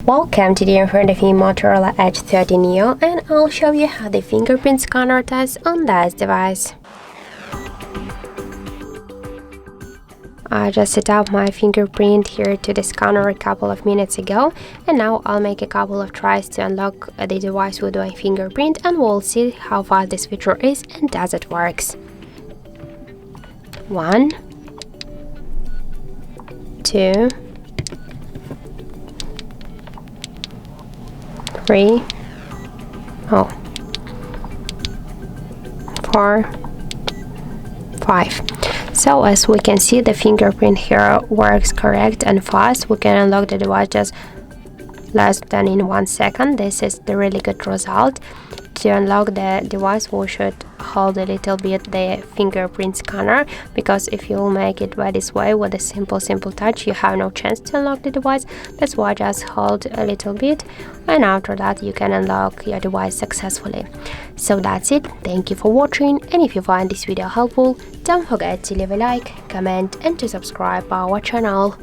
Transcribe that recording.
Welcome, today in front of me Motorola Edge 30 Neo, and I'll show you how the fingerprint scanner tests on this device. I just set up my fingerprint here to the scanner a couple of minutes ago, and now I'll make a couple of tries to unlock the device with my fingerprint, and we'll see how fast this feature is and does it works. 1, 2, 3, 4, 5. So as we can see, the fingerprint here works correct and fast. We can unlock the device just less than in 1 second. This is the really good result. To unlock the device, we should hold a little bit the fingerprint scanner, because if you make it by this way with a simple touch, you have no chance to unlock the device. That's why just hold a little bit, and after that you can unlock your device successfully. So that's it. Thank you for watching, and if you find this video helpful, don't forget to leave a like, comment and to subscribe our channel.